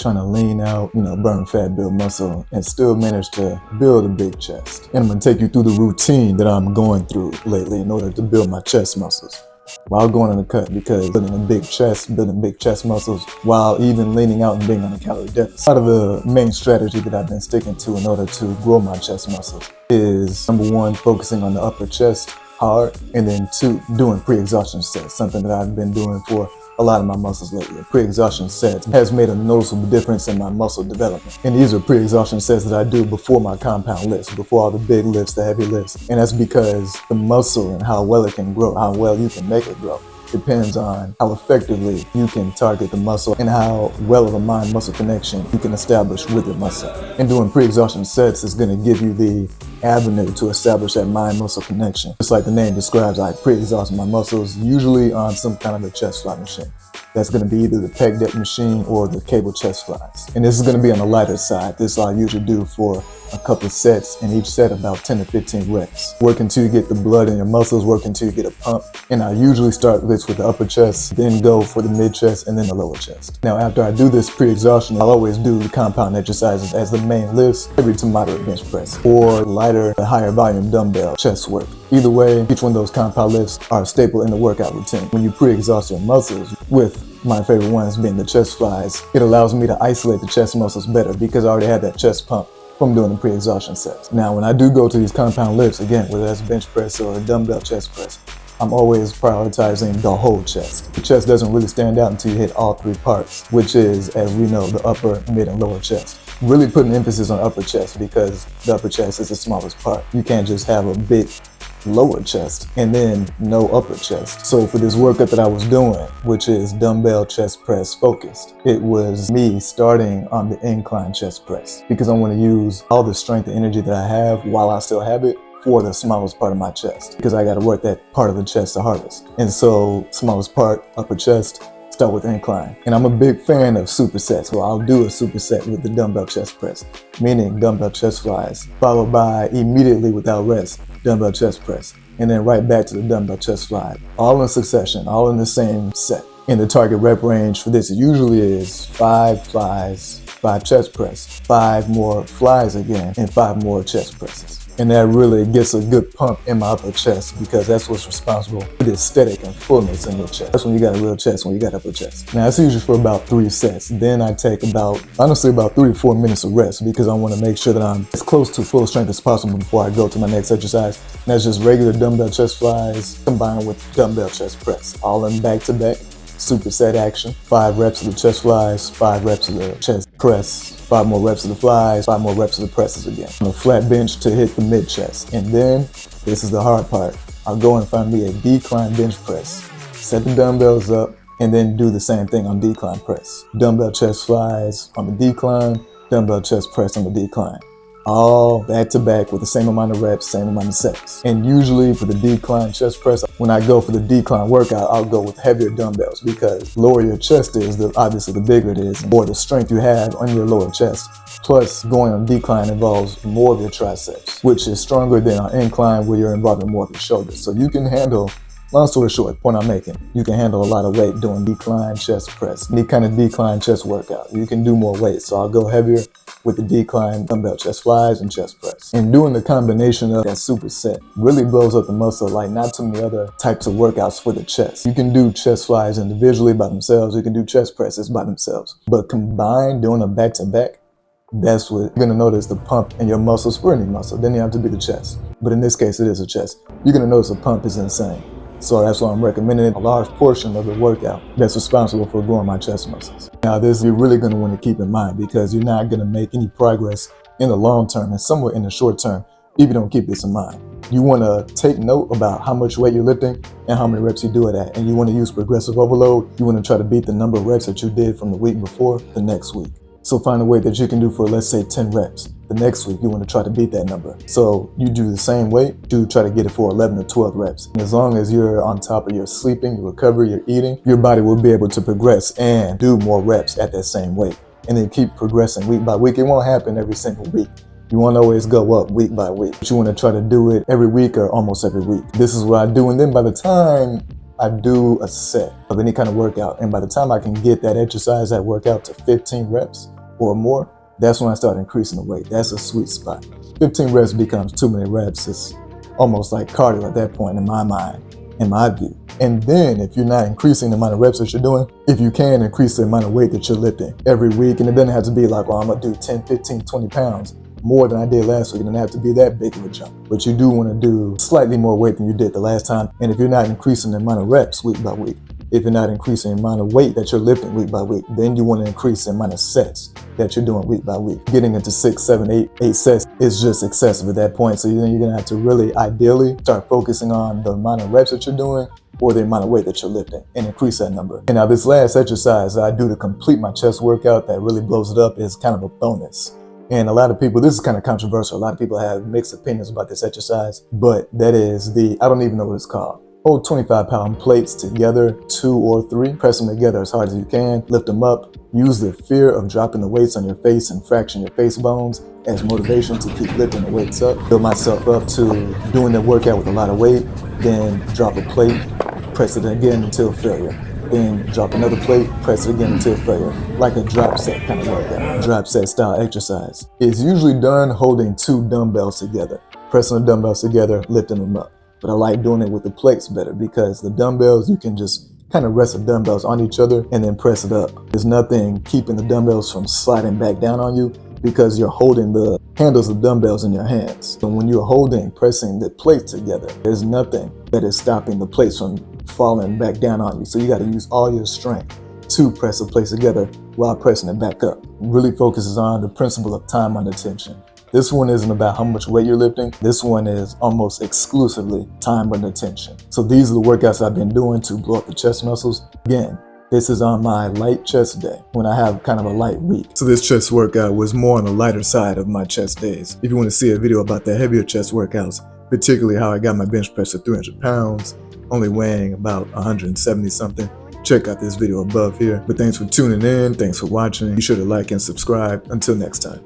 trying to lean out, burn fat, build muscle, and still manage to build a big chest. And I'm gonna take you through the routine that I'm going through lately in order to build my chest muscles while going on the cut, because building big chest muscles while even leaning out and being on a calorie deficit. Part of the main strategy that I've been sticking to in order to grow my chest muscles is, number one, focusing on the upper chest hard, and then two, doing pre-exhaustion sets, something that I've been doing for a lot of my muscles lately. Pre-exhaustion sets has made a noticeable difference in my muscle development. And these are pre-exhaustion sets that I do before my compound lifts, before all the big lifts, the heavy lifts. And that's because the muscle and how well it can grow, how well you can make it grow, depends on how effectively you can target the muscle and how well of a mind-muscle connection you can establish with the muscle. And doing pre-exhaustion sets is going to give you the avenue to establish that mind-muscle connection. Just like the name describes, I pre-exhaust my muscles usually on some kind of a chest fly machine. That's going to be either the pec deck machine or the cable chest flies. And this is going to be on the lighter side. This I usually do for a couple of sets, and each set about 10 to 15 reps. Work until you get the blood in your muscles, work until you get a pump. And I usually start this with the upper chest, then go for the mid chest, and then the lower chest. Now, after I do this pre-exhaustion, I'll always do the compound exercises as the main lifts, heavy to moderate bench press, or lighter, higher volume dumbbell chest work. Either way, each one of those compound lifts are a staple in the workout routine. When you pre-exhaust your muscles, with my favorite ones being the chest flies, it allows me to isolate the chest muscles better because I already had that chest pump from doing the pre-exhaustion sets. Now, when I do go to these compound lifts, again, whether that's bench press or a dumbbell chest press, I'm always prioritizing the whole chest. The chest doesn't really stand out until you hit all three parts, which is, as we know, the upper, mid, and lower chest. Really putting emphasis on upper chest because the upper chest is the smallest part. You can't just have a big lower chest and then no upper chest. So for this workout that I was doing, which is dumbbell chest press focused, it was me starting on the incline chest press because I want to use all the strength and energy that I have while I still have it for the smallest part of my chest, because I got to work that part of the chest the hardest. And so smallest part, upper chest, start with incline. And I'm a big fan of supersets. Well, I'll do a superset with the dumbbell chest press, meaning dumbbell chest flies, followed by immediately without rest, dumbbell chest press, and then right back to the dumbbell chest fly, all in succession, all in the same set. And the target rep range for this usually is 5 flies, 5 chest press, 5 more flies again, and 5 more chest presses. And that really gets a good pump in my upper chest because that's what's responsible for the aesthetic and fullness in your chest. That's when you got a real chest, when you got upper chest. Now, it's usually for about 3 sets. Then I take honestly about 3 to 4 minutes of rest because I want to make sure that I'm as close to full strength as possible before I go to my next exercise. And that's just regular dumbbell chest flies combined with dumbbell chest press, all in back-to-back superset action. 5 reps of the chest flies, 5 reps of the chest press, 5 more reps of the flies, 5 more reps of the presses again. On a flat bench to hit the mid chest. And then, this is the hard part, I'll go and find me a decline bench press. Set the dumbbells up and then do the same thing on decline press. Dumbbell chest flies on the decline, dumbbell chest press on the decline. All back to back with the same amount of reps, same amount of sets. And usually for the decline chest press, when I go for the decline workout, I'll go with heavier dumbbells because lower your chest is, obviously the bigger it is, or the strength you have on your lower chest. Plus, going on decline involves more of your triceps, which is stronger than on incline where you're involving more of your shoulders. So you can handle, long story short, point I'm making, you can handle a lot of weight doing decline chest press, any kind of decline chest workout. You can do more weight, so I'll go heavier with the decline dumbbell chest flies and chest press. And doing the combination of that superset really blows up the muscle like not too many other types of workouts for the chest. You can do chest flies individually by themselves, you can do chest presses by themselves, but combined doing a back-to-back, that's what you're gonna notice the pump in your muscles for any muscle. Then you have to be the chest. But in this case, it is a chest. You're gonna notice the pump is insane. So that's why I'm recommending a large portion of the workout that's responsible for growing my chest muscles. Now, this you're really going to want to keep in mind because you're not going to make any progress in the long term and somewhat in the short term if you don't keep this in mind. You want to take note about how much weight you're lifting and how many reps you do it at. And you want to use progressive overload. You want to try to beat the number of reps that you did from the week before the next week. So find a weight that you can do for, let's say, 10 reps. The next week, you want to try to beat that number. So you do the same weight, you try to get it for 11 or 12 reps. And as long as you're on top of your sleeping, your recovery, your eating, your body will be able to progress and do more reps at that same weight. And then keep progressing week by week. It won't happen every single week. You won't always go up week by week. But you want to try to do it every week or almost every week. This is what I do. And then by the time I do a set of any kind of workout. And by the time I can get that exercise, that workout to 15 reps or more, that's when I start increasing the weight. That's a sweet spot. 15 reps becomes too many reps. It's almost like cardio at that point in my mind, in my view. And then if you're not increasing the amount of reps that you're doing, if you can increase the amount of weight that you're lifting every week, and it doesn't have to be like, well, I'm gonna do 10, 15, 20 pounds more than I did last week. It doesn't have to be that big of a jump. But you do wanna do slightly more weight than you did the last time. And if you're not increasing the amount of reps week by week, if you're not increasing the amount of weight that you're lifting week by week, then you want to increase the amount of sets that you're doing week by week. Getting into 6, 7, 8 sets is just excessive at that point. So then you're going to have to really ideally start focusing on the amount of reps that you're doing or the amount of weight that you're lifting and increase that number. And now this last exercise I do to complete my chest workout that really blows it up is kind of a bonus. And a lot of people, this is kind of controversial. A lot of people have mixed opinions about this exercise, but that is I don't even know what it's called. Hold 25-pound plates together, 2 or 3, press them together as hard as you can, lift them up, use the fear of dropping the weights on your face and fracturing your face bones as motivation to keep lifting the weights up. Build myself up to doing the workout with a lot of weight, then drop a plate, press it again until failure. Then drop another plate, press it again until failure. Like a drop set kind of workout. Drop set style exercise. It's usually done holding 2 dumbbells together, pressing the dumbbells together, lifting them up. But I like doing it with the plates better because the dumbbells, you can just kind of rest the dumbbells on each other and then press it up. There's nothing keeping the dumbbells from sliding back down on you because you're holding the handles of dumbbells in your hands. And when you're pressing the plates together, there's nothing that is stopping the plates from falling back down on you. So you got to use all your strength to press the plates together while pressing it back up. It really focuses on the principle of time under tension. This one isn't about how much weight you're lifting. This one is almost exclusively time under tension. So these are the workouts I've been doing to blow up the chest muscles. Again, this is on my light chest day when I have kind of a light week. So this chest workout was more on the lighter side of my chest days. If you want to see a video about the heavier chest workouts, particularly how I got my bench press to 300 pounds, only weighing about 170 something, check out this video above here. But thanks for tuning in. Thanks for watching. Be sure to like and subscribe. Until next time.